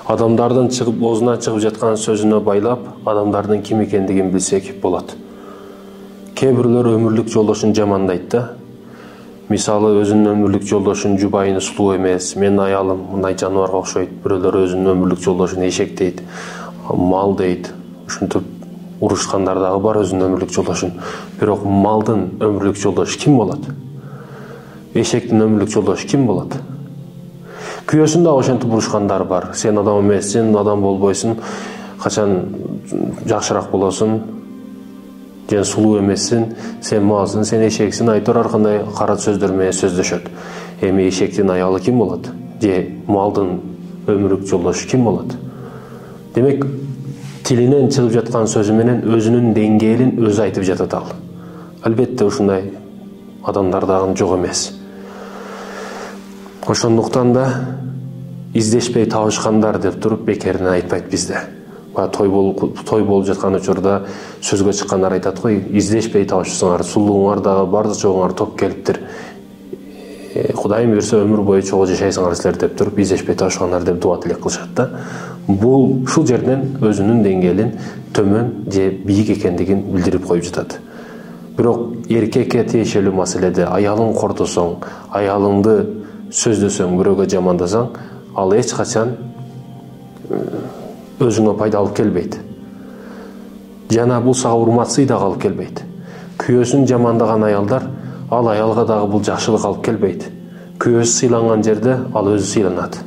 Адамдардын оозунан чыгып жаткан сөзүнө байлап, адамдардын ким экендигин билсек болот. Кээ бирлөр өмүрлүк жолдошун жамандайт да. Мисалы, өзүнүн өмүрлүк жолдошун жубайыны сулуу эмес, менин аялым мындай жаныбарга окшойт. Бирөөлөр өзүнүн өмүрлүк жолдошун эшек дейт, мал дейт. Ушинтип урушкандар дагы бар өзүнүн өмүрлүк жолдошун. Бирок малдын өмүрлүк жолдошу ким болот? Эшектин өмүрлүк жолдошу ким болот? Күйөөсүндө ошентип урушкандар бар. Сен адам эмессиң, адам болбойсуң, качан жакшыраак болосуң, сен сулуу эмессиң, сен малсың, сен эшексиң, айтор ар кандай кара сөздөр менен сөздөшөт. Эми эшектин аялы ким болот? Же малдын өмүрлүк жолдошу ким болот? Демек, тилинен чыгып жаткан сөзү менен өзүнүн деңгээлин өзү айтып жатат ал. Албетте ушундай адамдар дагы жок эмес. Ошондуктан да издешпей табышкандар деп туруп бекеринен айтпайт бизде. Той болуп жаткан учурда сөзгө чыккандар айтат го, издешпей табышсаңар, сулууңар дагы бардык жогуңар топ келиптир. Кудайым буйрса өмүр бою чогуу жашайсыңар силер деп туруп издешпей табышкандар деп дуа тилек кылышат да. Бул ушул жерден өзүнүн деңгээлин төмөн же бийик экендигин билдирип коюп жатат. Бирок эркекке тиешелүү маселеде аялың кортосоң, аялыңды сөздөсөң, бирөөгө жамандасаң, ал эч качан өзүңө пайда алып келбейт. Жана бул сага урматсый дагы алып келбейт. Күйөөсүн жамандаган аялдар, ал аялга дагы бул жакшылык алып келбейт. Күйөөсү сыйланган жерде ал өзү сыйланат.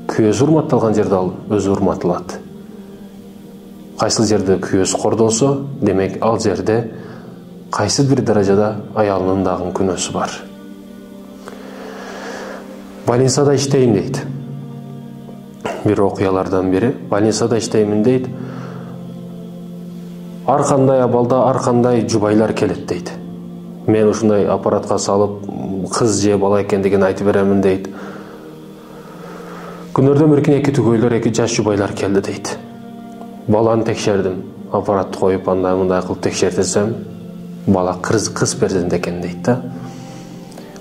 Күйөөсү урматталган жерде ал өзү урматталат. Кайсы жерде күйөөсү кордолсо, демек ал жерде кайсы бир даражада аялынын дагы күнөөсү бар. Больницада иштейм дейт. Бир окуялардан бири, больницада иштеймин дейт. Ар кандай абалда ар кандай жубайлар келет дейт. Мен ушундай аппаратка салып, кыз же бала экендигин айтып беремин дейт. Күнөрдөн бир эки түгөйлөр, 2 жаш жубайлар келди дейт. Баланы текшердим, аппаратты коюп андай мындай кылып текшертсем, бала кыз перзент экен дейт да.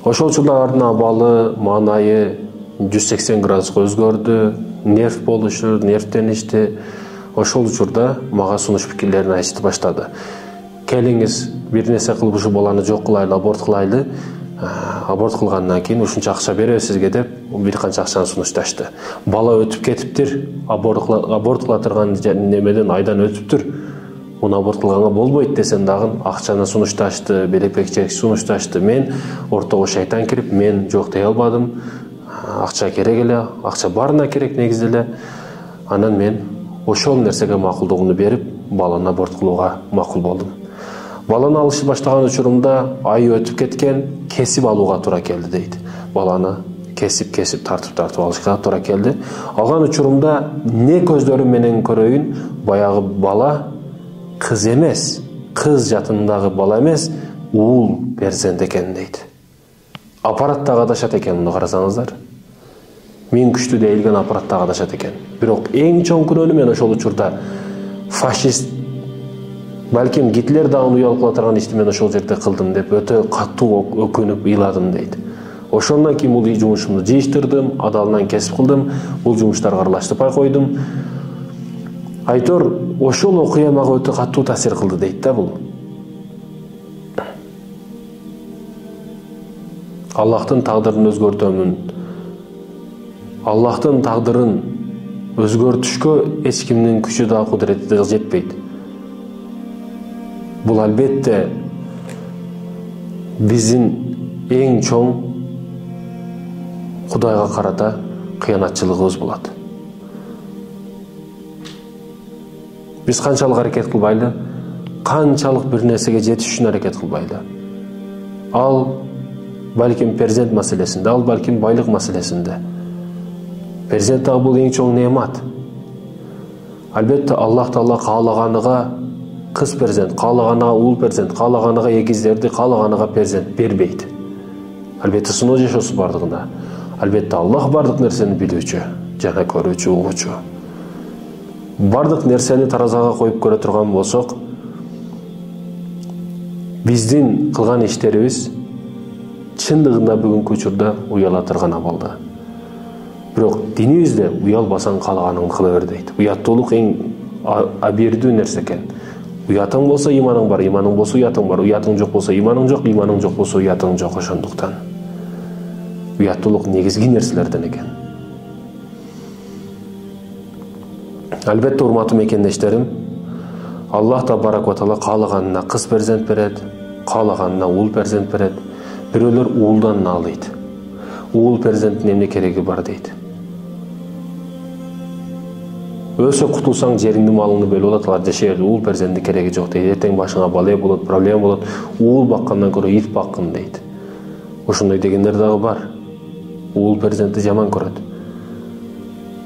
Ошол учурлардын абалы, маанайы 180 градуска өзгөрдү, нерв болушу, нервтеништи. Ошол учурда мага сунуш пикирлерин айтышты баштады. Келиңиз, бир нерсе кылып ушу баланы жок кылайлы, аборт кылайлы. Аборт кылгандан кийин ушунча акча беребиз сизге деп бир канча акчаны сунушташты. Бала өтүп кетиптир, аборт кыла турган немеден айдан өтүптүр. Муну аборт кылганга болбойт десем дагы акчаны сунушташты, белепекчек сунушташты. Мен ортого шайтан кирип, мен жок дей албадым. Акча керек эле, акча баарына керек негизи эле. Анан мен ошол нерсеге макулдугумду берип, баланы аборт кылууга макул болдум. Баланы алышы баштаган учурумда ай өтүп кеткен, кесип алууга туура келди дейт. Баланы кесип тартып алышка туура келди. Алган учурумда не көздөрүм менен көрөйүн, баягы бала кыз эмес, кыз жатындагы бала эмес, уул перзент экен дейт. Аппараттагы адашат экен, муну карасаңыздар. Мен күчтүү дейилген аппараттагы адашат экен. Бирок эң чоң күнөөнү мен ошол учурда фашист, балким Гитлер дагы уялып кала турган ишти мен ошол жерде кылдым деп өтө катуу өкүнүп ыйладым дейт. Ошондон кийин бул жумушумду жыйыштырдым, адалынан кесип кылдым, бул жумуштарга аралаштырбай койдум. Айтор, ошол окуя мага өтө катуу таасир кылды дейт да бул. Аллахтын тагдырын өзгөртөмүн. Аллахтын тагдырын өзгөртүшкө эч кимдин күчү да кудурети да жетпейт. Бул албетте биздин эң чоң Кудайга карата кыянатчылыгыбыз болот. Биз канчалык аракет кылбайлы, канчалык бир нерсеге жетиш үчүн аракет кылбайлы. Ал балким перзент маселесинде, ал балким байлык маселесинде. Перзент дагы бул эң чоң неамат. Албетте Аллах Таала каалаганыга кыз перзент, каалаганыга уул перзент, каалаганыга эгиздерди, каалаганыга перзент бербейт. Албетте сыноо жашоосу бардыгында. Албетте Аллах бардык нерсени билүүчү, жана көрүүчү, угуучу. Бардык нерсени таразага коюп көрө турган болсок, биздин кылган иштерибиз чындыгында бүгүнкү учурда уяла турган абалда. Бирок динибизде уялбасаң каалаганыңды кыла бер дейт. Уяттуулук эң абийирдүү нерсе экен. Уятың болсо иманың бар, иманың болсо уятың бар, уятың жок болсо иманың жок, иманың жок болсо уятың жок. Ошондуктан уяттуулук негизги нерселерден экен. Албетте урматтуу мекендештерим, Аллах табарак ва таала каалаганына кыз перзент берет, каалаганына уул перзент берет. Бирөөлөр уулдан наалыйт. Уул перзенттин эмне кереги бар дейт. Өлсө кутулсаң жериңди малыңды бөлүп алат, алар жашай берди. Уул перзенттин кереги жок дейт. Эртең башыңа бала болот, проблема болот. Уул баккандан көрө ит баккын дейт. Ошондой дегендер дагы бар. Уул перзентти жаман көрөт.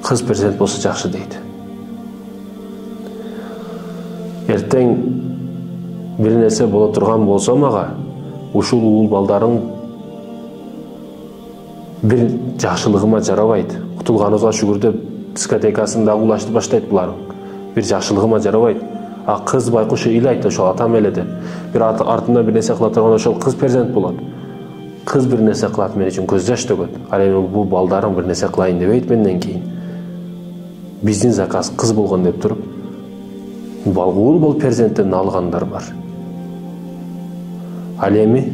Кыз перзент болсо жакшы дейт. Эртең бир нерсе боло турган болсо мага, ушул уул балдарың бир жакшылыгыма жарабайт. Кутулганыбызга шүгүр деп дискотекасын дагы улашты баштайт булар. Бир жакшылыгыма жарабайт. А кыз байкуш ыйлайт, ошол атам эле деп. Бир артында бир нерсе кыла турган ошол кыз перзент болот. Кыз бир нерсе кылат, мен үчүн көз жаш төгөт. Ал эми бул балдарым бир нерсе кылайын дебейт менден кийин. Биздин заказ кыз болгон деп туруп, уул бол перзенттен алгандар бар. Ал эми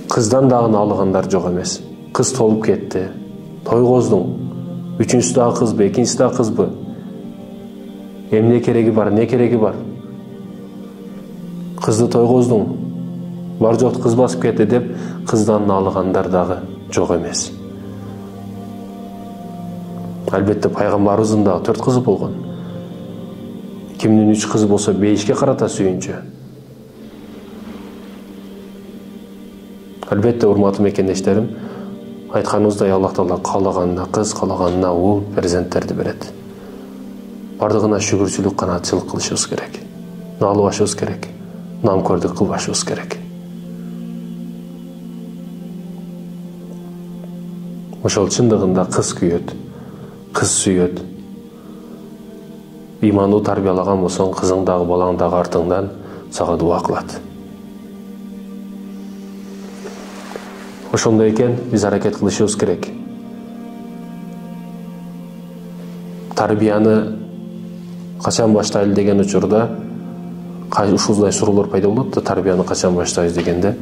кыздан дагы алгандар жок эмес. Кыз толуп кетти. Тойгоздуң. Үчүнчүсү дагы кызбы, экинчиси дагы кызбы? Эмне кереги бар, не кереги бар? Кызды тойгоздуң. Бар жок кыз басып кетти деп кыздан алгандар дагы жок эмес. Албетте пайгамбарыбыздын дагы 4 кызы болгон. Кимдин 3 кызы болсо 5ке карата сүйүнчү. Албетте урматтуу мекендештерим, айтканыбыздай Аллах Таала каалаганына кыз, каалаганына уул перзенттерди берет. Бардыгына шүгүрчүлүк, канаатчылык кылышыбыз керек. Наалыбашыбыз керек. Намкөрдүк кылбашыбыз керек. Ошол чындыгында кыз күйөт, кыз сүйөт. Имандуу тарбиялаган болсоң, кызың дагы балаң дагы артыңдан сага дуа кылат. Ошондой экен, биз аракет кылышыбыз керек. Тарбияны качан баштайлы деген учурда ушундай суроолор пайда болот да, тарбияны качан баштайбыз дегенде,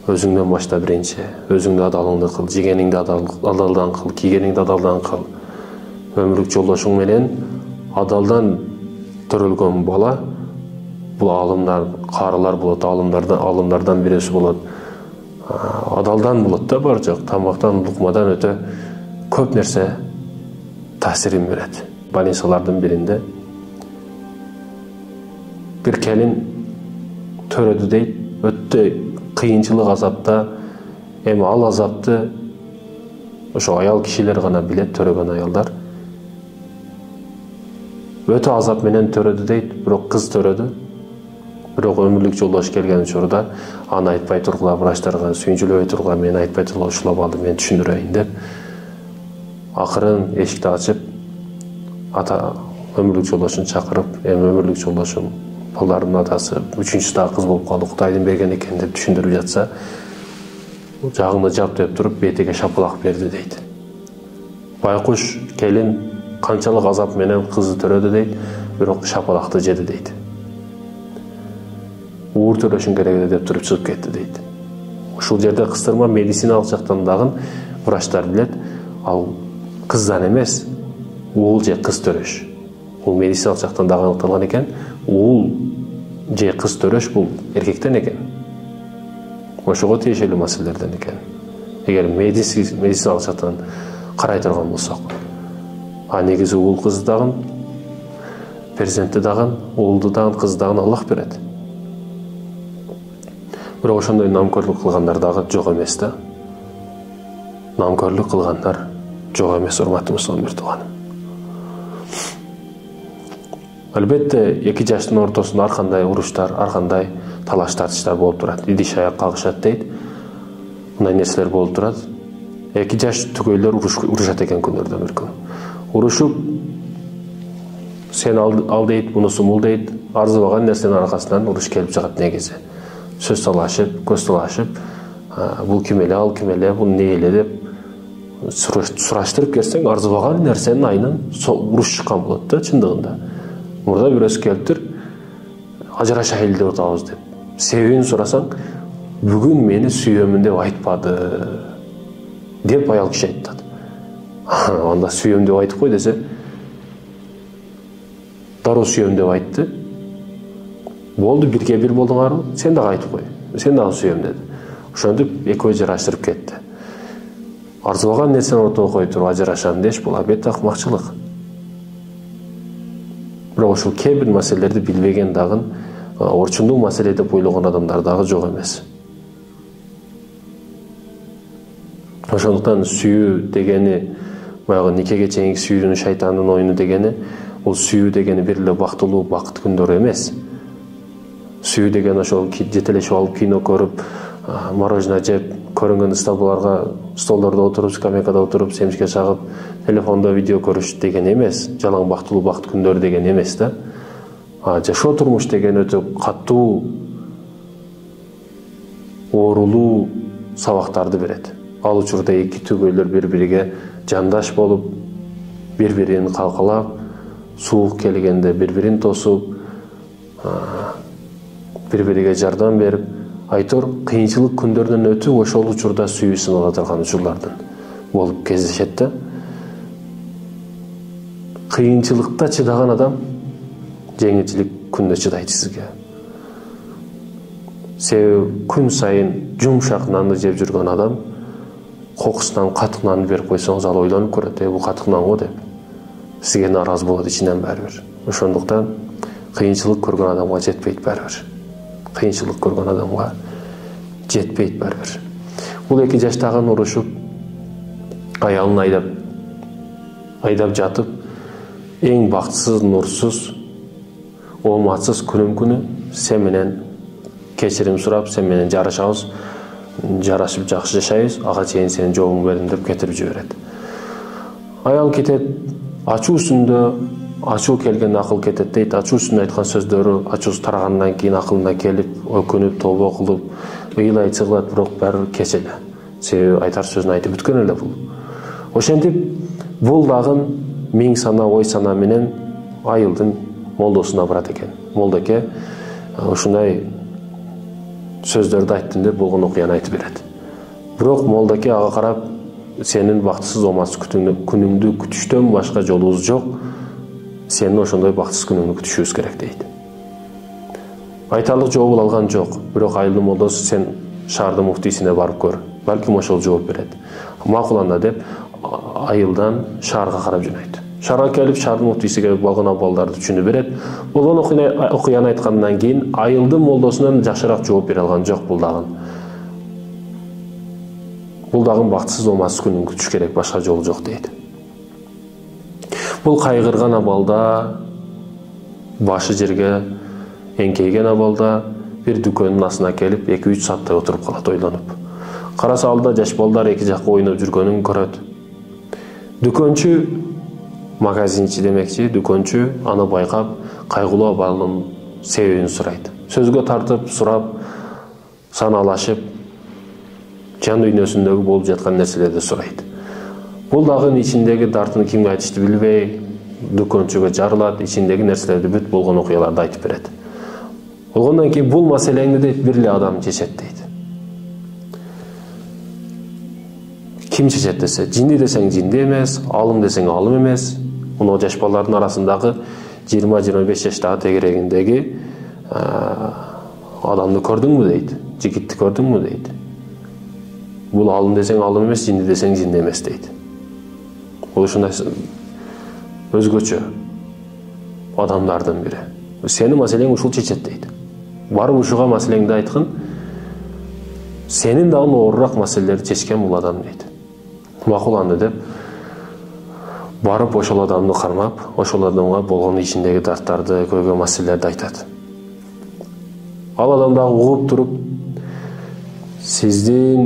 өзүңдөн башта биринчи, өзүңдү адалыңды кыл, жегениңди адалдан кыл, кийгениңди адалдан кыл. Өмүрлүк жолдошуң менен адалдан төрөлгөн бала, бул алымдар, карылар болот, алымдардан бирөөсү болот. Адалдан болот да, бар жок, тамактан, лукмадан өтө көп нерсе таасирин берет. Больницалардын биринде бир келин төрөдү дейт, өтө кыйынчылык азапта, эми ал азапты ошо аял кишилер гана билет, төрөгөн аялдар. Өтө азап менен төрөдү дейт, бирок кыз төрөдү. Бирок өмүрлүк жолдош келген учурда аны айтпай тургула, врачтарга сүйүнчүлөбөй тургула, мен айтпай тургула, ушулап алды, мен түшүндүрөйүн деп. Акырын эшикти ачып, ата өмүрлүк жолдошун чакырып, эми өмүрлүк жолдошум, балдарымдын атасы, үчүнчүсү дагы кыз болуп калды, Кудайдын берген экен деп түшүндүрүп жатса, жагыңды жап деп туруп, бетиге шапалак берди дейт. Байкуш келин канчалык азап менен кызды төрөдү дейт, бирок шапалакты жеди дейт. Уур төрөшүң керек эле деп туруп чыгып кетти дейт. Ушул жерде кыстырма медициналык жактан дагы врачтар билет, ал кыздан эмес, уул же кыз төрөш. Бул медициналык жактан дагы аныкталган экен, уул же кыз төрөш бул эркектен экен. Ошого тиешелүү маселелерден экен. Эгер медициналык жактан карай турган болсок. А негизи уул кызды дагы, перзентти дагы, уулду дагы, кызды дагы Аллах берет. Бирок ошондой намкөрлүк кылгандар дагы жок эмес да. Намкөрлүк кылгандар жок эмес, урматтуу мусулман тууганым. Албетте, эки жаштын ортосунда ар кандай уруштар, ар кандай талаш тартыштар болуп турат. Идиш аяк кагышат дейт. Мындай нерселер болуп турат. Эки жаш түгөйлөр урушат экен күндөрдөн бир күн. Урушуп, сен ал дейт, мунусу мул дейт, арзыбаган нерсенин аркасынан уруш келип чыгат негизи. Сөз талашып, көз талашып, бул ким эле, ал ким эле, бул не эле деп сураштырып келсең, арзыбаган нерсенин айынан уруш чыккан болот да чындыгында. Мурда бирөөсү келиптир, ажыраша элди отабыз деп. Себебин сурасаң, бүгүн мени сүйөмүн деп айтпады деп аял киши айтат. Анда сүйөм деп айтып кой десе, дароо сүйөм деп айтты. Болду, бирге бир болдуңарбы? Сен дагы айтып кой. Сен дагы сүйөм деди. Ошентип экөө жараштырып кетти. Арзыбаган нерсени ортого коюп туруп ажырашам деш, бул албетте акмакчылык. Бирок ушул кээ бир маселелерди билбеген дагы орчундуу маселе деп ойлогон адамдар дагы жок эмес. Ошондуктан сүйүү дегени, баягы никеге чейинки сүйүүнүн шайтандын оюну дегени, бул сүйүү дегени бир эле бактылуу бакыт күндөр эмес. Сүйүү деген ошол жетелешип алып кино көрүп, мороженое жеп, көрүнгөн столдордо отуруп, скамейкада отуруп, семишке чагып, телефондо видео көрүш деген эмес. Жалаң бактылуу бакыт күндөр деген эмес да. Жашоо турмуш деген өтө катуу, оорулуу сабактарды берет. Ал учурда эки түгөйлөр бири-бириге жандаш болуп, бири-бирин калкалап, суук келгенде бири-бирин тосуп, бири-бириге жардам берип, айтор кыйынчылык күндөрдөн өтүп, ошол учурда сүйүү сыналып турган учурлардан болуп кездешет да. Кыйынчылыкта чыдаган адам жеңилчилик күндө чыдайт сизге. Себеби күн сайын жумшак нанды жеп жүргөн адам кокусунан катык нанды берип койсоңуз, ал ойлонуп көрөт, бул катык нан го деп. Сизге нааразы болот ичинен баарыбир. Ошондуктан кыйынчылык көргөн адамга жетпейт баарыбир. Кыйынчылык көргөн адамга жетпейт баарыбир. Бул эки жаштаган урушуп, аялын айдап жатып, эң бактысыз, нурсуз, ооматсыз күнүм-күнү сен менен кечирим сурап, сен менен жарашабыз, жарашып жакшы жашайбыз, ага чейин сенин жообуңду бердим деп кетирип жиберет. Аял кетет, ачуу үстүндө, ачуу келген акыл кетет дейт. Ачуу үстүндө айткан сөздөрү ачуусу тарагандан кийин акылына келип, өкүнүп, тобо кылып, ыйлай чыгылат, бирок баары кеч эле. Себеби айтар сөзүн айтып бүткөн эле бул. Ошентип, бул дагы миң сана, ой сана менен айылдын молдосуна барат экен. Молдоке ушундай сөздөрдү айттым деп болгон окуяны айтып берет. Бирок молдоке ага карап, сенин бактысыз ооматсыз күнүңдү күтүштөн башка жолубуз жок. Сенин ошондой бактысыз күнүңдү күтүшүбүз керек дейт. Айтарлык жооп алган жок. Бирок айылдын молдосу сен шаардын муфтийсине барып көр. Балким ошол жооп берет. Макул анда деп айылдан шаарга карап жөнөйт. Шаарга келип, шаардын муфтийсиге болгон абалдарды түшүнүп берет. Болгон окуяны айткандан кийин айылдын молдосунан жакшыраак жооп бере алган жок бул дагы. Бул дагы бактысыз ооматсыз күнүн күтүш керек, башка жолу жок дейт. Бул кайгырган абалда, башы жерге эңкейген абалда бир дүкөнүн астына келип 2-3 сааттай отуруп калат ойлонуп. Караса алдыда жаш балдар эки жакка ойноп жүргөнүн көрөт. Дүкөнчү, магазинчи демекчи, дүкөнчү аны байкап, кайгылуу абалынын себебин сурайт. Сөзгө тартып, сурап, саналашып, жан дүйнөсүндөгү болуп жаткан нерселерди сурайт. Бул дагы ичиндеги дартын кимге айтышты билбей, дүкөнчүгө жарылат, ичиндеги нерселерди бүт болгон окуяларды айтып берет. Болгондон кийин бул маселеңди дейт бир эле адам чечет дейт. Ким чечет десе, жинди десең жинди эмес, алым десең алым эмес. Муну жаш балдардын арасындагы 20-25 жаштагы тегерегиндеги адамды көрдүңбү дейт, жигитти көрдүңбү дейт. Бул алым десең алым эмес, жинди десең жинди эмес дейт. Бул ушундай өзгөчө адамдардын бири. Сенин маселең ушул чечет дейт. Барып ушуга маселеңди айткын, сенин дагы оорураак маселелерди чечкен бул адам дейт. Макул анда деп барып ошол адамды кармап, ошол адамга болгон ичиндеги дарттарды, көйгөй маселелерди айтат. Ал адам дагы угуп туруп, сизге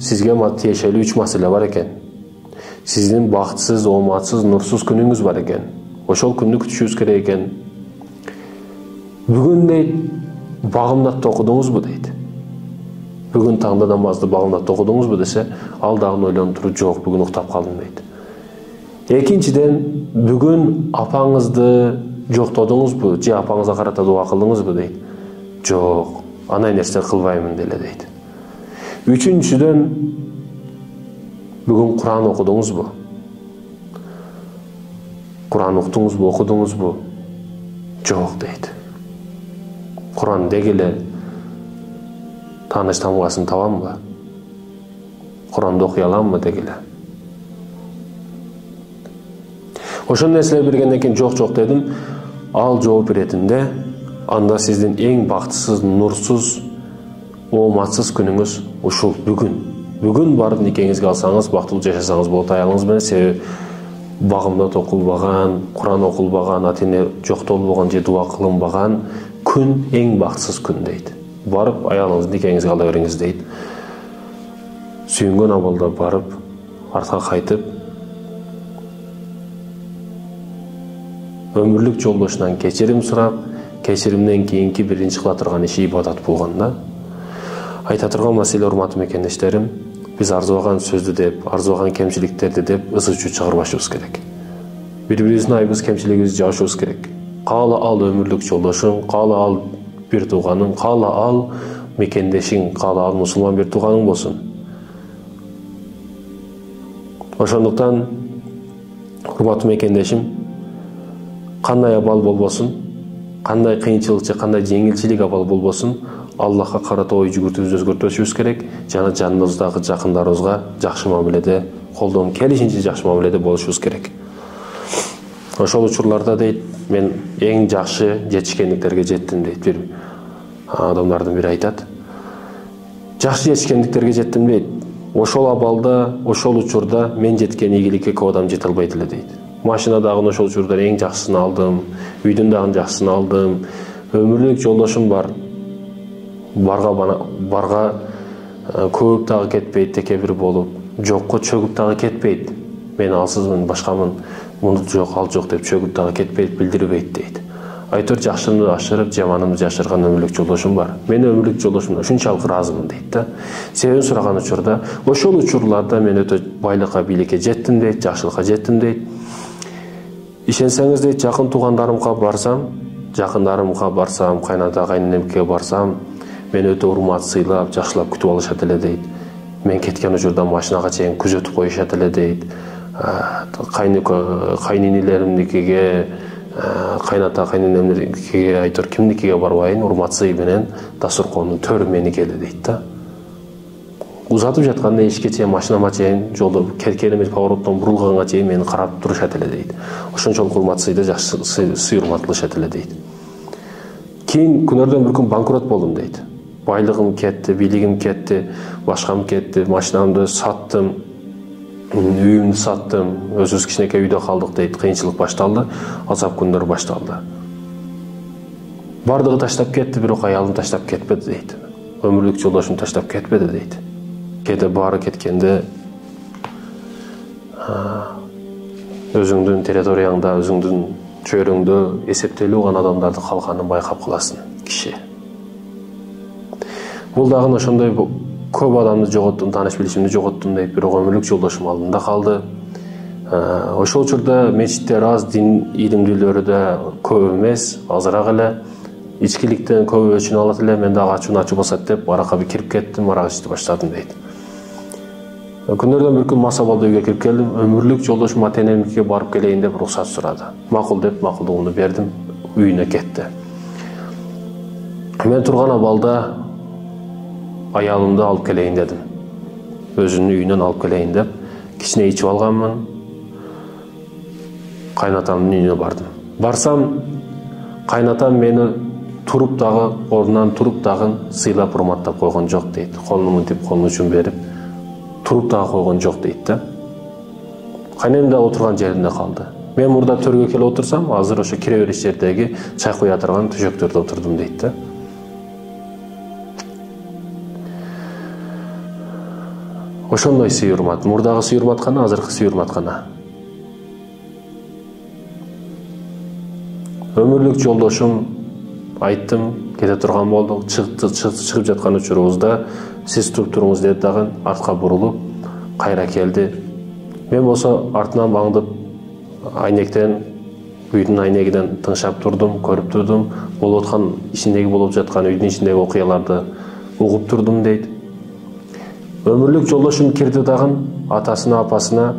тиешелүү 3 маселе бар экен. Сиздин бактысыз, ооматсыз, нурсуз күнүңүз бар экен. Ошол күндү күтүшүбүз керек экен. Бүгүн дейт, багымдатты окудуңузбу дейт. Бүгүн таңда намазды багымдап окудуңузбу десе, ал дагы ойлонуп туруп, жок, бүгүн уктап калдым дейт. Экинчиден, бүгүн апаңызды жоктодуңузбу, же апаңызга карата дуа кылдыңызбы дейт. Жок, андай нерсе кылбаймын деле дейт. Үчүнчүдөн, бүгүн Куран окудуңузбу? Куран уктуңузбу, окудуңузбу? Жок дейт. Куран дегеле тааныш тамгасын табамбы? Куранды окуй аламбы дегеле? Ошол нерселер бергенден кийин жок дедим. Ал жооп беретинде, анда сиздин эң бактысыз, нурсуз, ооматсыз күнүңүз ушул бүгүн. Бүгүн барып никеңизге алсаңыз, бактылуу жашасаңыз болот аялыңыз менен. Себеби багымдат окулбаган, Куран окулбаган, ата-эне жоктолбогон же дуа кылынбаган күн эң бактысыз күн дейт. Барып аялыңызды никеңизге ала бериңиз дейт. Сүйүнгөн абалда барып, артка кайтып, өмүрлүк жолдошунан кечирим сурап, кечиримден кийинки биринчи кыла турган иши ибадат болгонда. Айта турган маселе, урматтуу мекендештерим, биз арзыбаган сөздү деп, арзыбаган кемчиликтерди деп ызы-чуу чыгарбашыбыз керек. Бири-бирибиздин айыбыз, кемчилигибизди жабышыбыз керек. Каала ал өмүрлүк жолдошуң, каала ал бир тууганың, каала ал мекендешиң, каала ал мусулман бир тууганың болсун. Ошондуктан, урматтуу мекендешим, кандай абал болбосун, кандай кыйынчылык же кандай жеңилчилик абал болбосун, Аллахка карата ой жүгүртүүбүздү өзгөртпөшүбүз керек жана жаныбыздагы жакындарыбызга жакшы мамиледе, колдон келишинче жакшы мамиледе болушубуз керек. Ошол учурларда дейт, мен эң жакшы жетишкендиктерге жеттим дейт. Бир адамдардын бири айтат. Жакшы жетишкендиктерге жеттим дейт. Ошол абалда, ошол учурда мен жеткен ийгиликке көп адам жете албайт эле дейт. Машинадагы ошол учурда эң жакшысын алдым, үйдүн дагы жакшысын алдым. Өмүрлүк жолдошум бар. Барга көп дагы кетпейт, текебир болуп, жокко чөгүп дагы кетпейт. Мен алсызмын, башкамын, муну жок, ал жок деп чөгүп дагы кетпейт, билдирбейт дейт. Айтор жакшымды ашырып, жаманымды жашырган өмүрлүк жолдошум бар. Мен өмүрлүк жолдошумдан ушунчалык ыраазымын дейт да. Себебин сураган учурда, ошол учурларда мен өтө байлыкка, бийликке жеттим дейт, жакшылыкка жеттим дейт. Ишенсеңиз дейт, жакын туугандарымга барсам, кайната, кайненемге барсам, мен өтө урмат сыйлап, жакшылап күтүп алышат эле дейт. Мен кеткен учурда машинага чейин күзөтүп коюшат эле дейт. Кайнинелеримдикиге, кайната, кайненемдикиге, айтор кимдикиге барбайын, урмат сый менен дасуркондун төрү меники эле дейт да. Узатып жатканда ишке чейин, машинама чейин, жолдо керкериме повороттон бурулганга чейин мени карап турушат эле дейт. Ошончолук урмат сыйды жакшы сый урматталышат эле дейт. Кийин күнөрдөн бир күн банкрот болдум дейт. Байлыгым кетти, бийлигим кетти, башкам кетти, машинамды саттым, үйүмдү саттым, өзүбүз кичинекей үйдө калдык дейт. Кыйынчылык башталды, азап күндөр башталды. Бардыгы таштап кетти, бирок аялым таштап кетпеди дейт. Өмүрлүк жолдошум таштап кетпеди дейт. Кээде баары кеткенде өзүңдүн территорияңда, өзүңдүн чөйрөңдө эсептелүү гана адамдарды калганын байкап каласың киши. Бул дагы ошондой көп адамды жоготтум, тааныш билишимди жоготтум дейт, бирок өмүрлүк жолдошум алдында калды. Ошол учурда мечиттер аз, дин илимдүүлөрү да көп эмес, азыраак эле. Ичкиликтен көп өчүн алат эле, мен дагы ачуу басат деп аракка бир кирип кеттим, арак ичти баштадым дейт. Күнөрдөн бир күн мас абалда үйгө кирип келдим, өмүрлүк жолдошум ата-энемдикиге барып келейин деп уруксат сурады. Макул деп макулдугумду бердим, үйүнө кетти. Мен турган абалда аялымды алып келейин дедим. Өзүнүн үйүнөн алып келейин деп, кичине ичип алганмын. Кайнатамдын үйүнө бардым. Барсам, кайнатам мени туруп дагы, ордунан туруп дагы сыйлап урматтап койгон жок дейт. Колуну мынтип, колунун учун берип, туруп дагы койгон жок дейт да. Кайненем да отурган жеринде калды. Мен мурда төргө келип отурсам, азыр ошо кире бериш жердеги чай куя турган төшөктөрдө отурдум дейт да. Ошондой сый урмат, мурдагы сый урмат кана, азыркы сый урмат кана. Өмүрлүк жолдошум айттым, кете турган болдук, чыгып жаткан учурубузда сиз туруп туруңуз деп дагы артка бурулуп кайра келди. Мен болсо артынан баңдып айнектен, үйдүн айнегинен тыңшап турдум, көрүп турдум, болуп аткан ичиндеги болуп жаткан үйдүн ичиндеги окуяларды угуп турдум дейт. Өмүрлүк жолдошум кирди дагы атасына, апасына: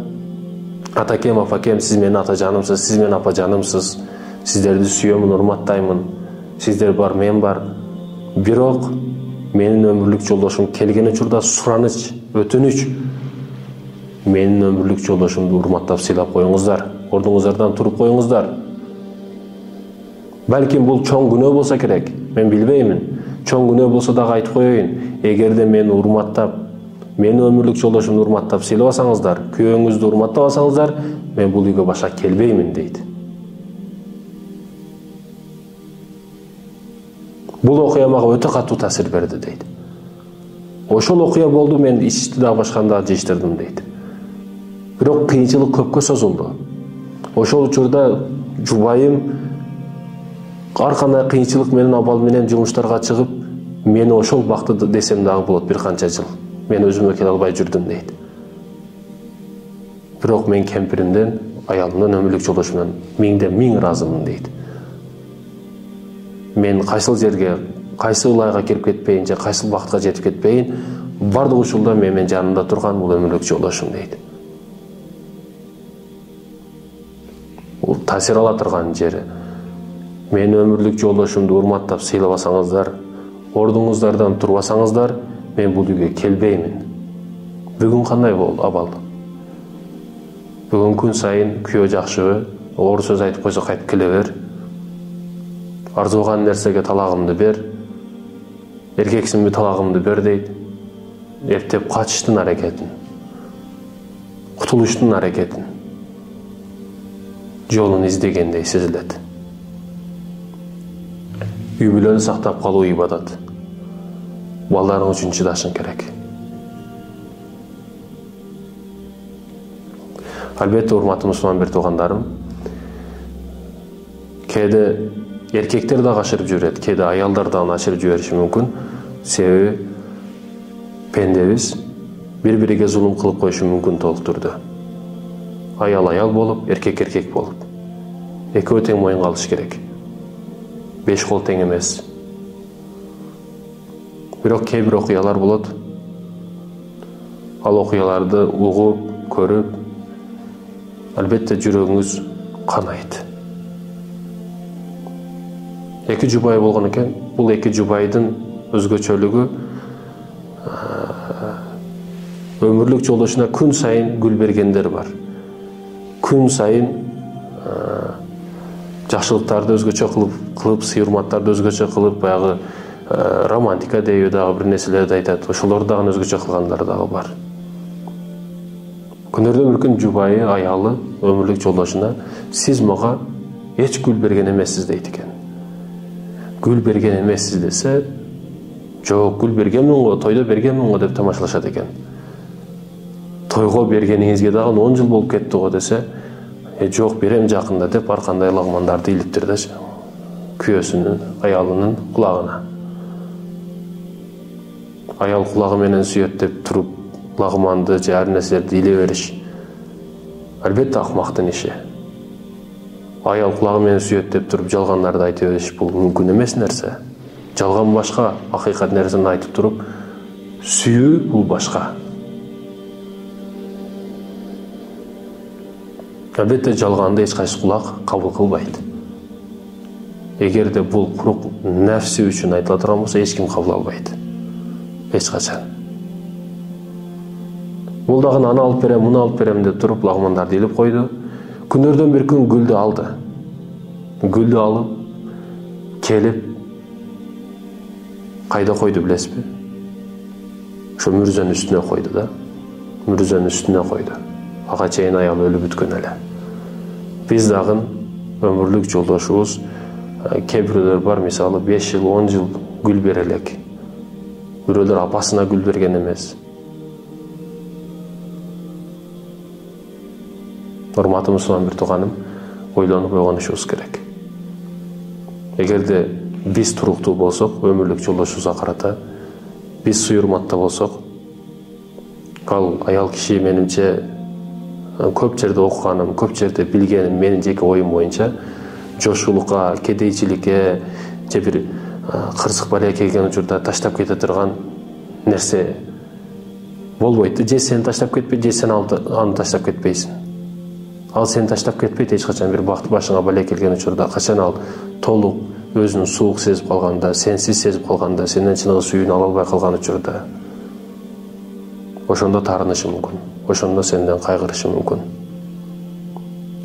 атакем, апакем, сиз менин ата жанымсыз, сиз менин апа жанымсыз, сиздерди сүйөмүн, урматтаймын, сиздер бар, мен бар. Бирок менин өмүрлүк жолдошум келген учурда сураныч, өтүнүч, менин өмүрлүк жолдошумду урматтап сыйлап коюңуздар, ордуңуздардан туруп коюңуздар. Балким бул чоң күнөө болсо керек, мен билбеймин. Чоң күнөө болсо дагы айтып коеюн, эгерде мени урматтап, менин өмүрлүк жолдошумду урматтап сыйлабасаңыздар, күйөөңүздү урматтабасаңыздар, мен бул үйгө башка келбеймин дейт. Бул окуя мага өтө катуу таасир берди дейт. Ошол окуя болду, мен ичти дагы башканда жыштырдым дейт. Бирок кыйынчылык көпкө созулду. Ошол учурда жубайым ар кандай кыйынчылык менен, абал менен жумуштарга чыгып, мени ошол бакты десем дагы болот бир канча жыл. Мен өзүмө келе албай жүрдүм дейт. Бирок мен кемпиримден, аялымдан, өмүрлүк жолдошумдан миңден миң ыраазымын дейт. Мен кайсыл жерге, кайсы ылайга кирип кетпейин же кайсыл бактка жетип кетпейин, бардык учурда менин жанымда турган бул өмүрлүк жолдошум дейт. Бул таасир ала турган жери. Менин өмүрлүк жолдошумду урматтап сыйлабасаңыздар, ордуңуздардан турбасаңыздар, мен бул үйгө келбеймин. Бүгүн кандай болду абал? Бүгүн күн сайын күйөө жакшыбы? Оор сөз айтып койсо кайтып келе бер. Арзуган нерсеге талагымды бер. Эркексинби, талагымды бер дейт. Эптеп качыштын аракетин, кутулуштун аракетин, жолун издегендей сезилет. Үй бүлөнү сактап калуу ибадат. Балдарың үчүн чыдашың керек. Албетте, урматтуу мусулман бир туугандарым, кээде эркектер да ашырып жүрөт, кээде аялдар да ашырып жибериши мүмкүн. Себеби пендебиз бири-бириге зулум кылып коюшу мүмкүн толук түрдө. Аял болуп, эркек болуп. Экөө тең моюнга алыш керек. 5 кол тең эмес. Бирок кээ бир окуялар болот. Ал окуяларды угуп, көрүп, албетте жүрөгүңүз канайт. Эки жубай болгон экен. Бул эки жубайдын өзгөчөлүгү өмүрлүк жолдошуна күн сайын гүл бергендер бар. Күн сайын жакшылыктарды өзгөчө кылып, сый-урматтарды өзгөчө кылып, баягы романтика дейби дагы бир нерселерди айтат. Ошолорду дагы өзгөчө кылгандар дагы бар. Күнөрдөн бир күн жубайы, аялы, өмүрлүк жолдошуна: сиз мага эч гүл берген эмессиз дейт экен. Гүл берген эмессиз десе, жок, гүл бергенмин го, тойдо бергенмин го деп тамашалашат экен. Тойго бергениңизге дагы 10 жыл болуп кетти го десе, жок, берем жакында деп ар кандай лагмандарды илиптир да күйөөсүнүн, аялынын кулагына. Аял кулагы менен сүйөт деп туруп, лагманды же ар нерселерди иле бериш албетте акмактын иши. Аял кулагы менен сүйөт деп туруп, жалгандарды айтып бериш бул мүмкүн эмес нерсе. Жалган башка, акыйкат нерсени айтып туруп, сүйүү бул башка. Албетте жалганды эч кайсы кулак кабыл кылбайт. Эгерде бул курук нәфси үчүн айтыла турган болсо, эч ким кабыл албайт. Эч качан. Бул дагы аны алып берем, муну алып берем деп туруп, лагмандарды илип койду. Күнөрдөн бир күн гүлдү алды. Гүлдү алып, келип, кайда койду билесизби? Ошо мүрзөнүн үстүнө койду да. Мүрзөнүн үстүнө койду. Ага чейин аял өлүп бүткөн эле. Биз дагы өмүрлүк жолдошубуз, кээ бирөөлөр бар, мисалы 5 жыл, 10 жыл гүл бере элек. Бирөөлөр апасына гүл берген эмес. Урматтуу мусулман бир тууганым, ойлонуп ойгонушубуз керек. Эгерде биз туруктуу болсок, өмүрлүк жолдошубузга карата биз суюрматта болсок, ал аял киши менимче көп жерде окуганым, көп жерде билгеним, менин жеке оюм боюнча жошулукка, кедейчиликке же бир кырсык балия келген учурда таштап кете турган нерсе болбойт. Же сени таштап кетпейт, же сен аны таштап кетпейсиң. Ал сени таштап кетпейт эч качан. Бир башыңа балия келген учурда качан ал толук өзүнүн суук сезип калганда, сенсиз сезип калганда, сенден чыныгы сүйүүнү ала албай калган учурда, ошондо таарынышы мүмкүн, ошондо сенден кайгырышы мүмкүн.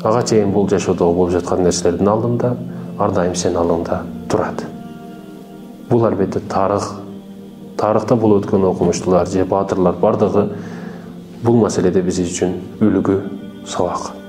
Ага чейин бул жашоодо болуп жаткан нерселердин алдында ар дайым сенин алдыңда турат. Бул албетте тарыхта бул өткөн окумуштуулар же баатырлар бардыгы бул маселеде биз үчүн үлгү, сабак.